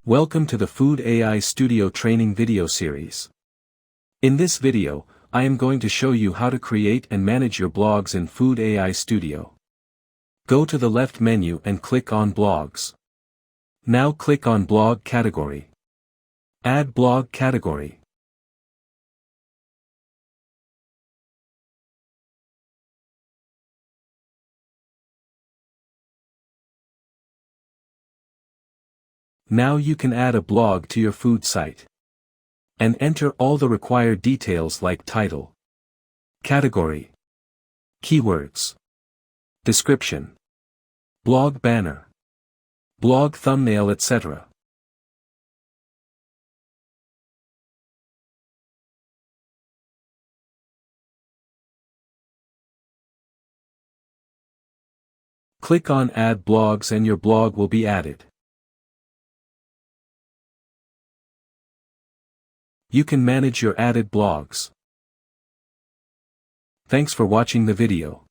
Welcome to the Food AI Studio training video series. In this video, I am going to show you how to create and manage your blogs in Food AI Studio. Go to the left menu and click on Blogs. Now click on Blog category. Add blog category. Now you can add a blog to your food site. And enter all the required details like title, category, keywords, description, blog banner, blog thumbnail, etc. Click on Add Blogs and your blog will be added. You can manage your added blogs. Thanks for watching the video.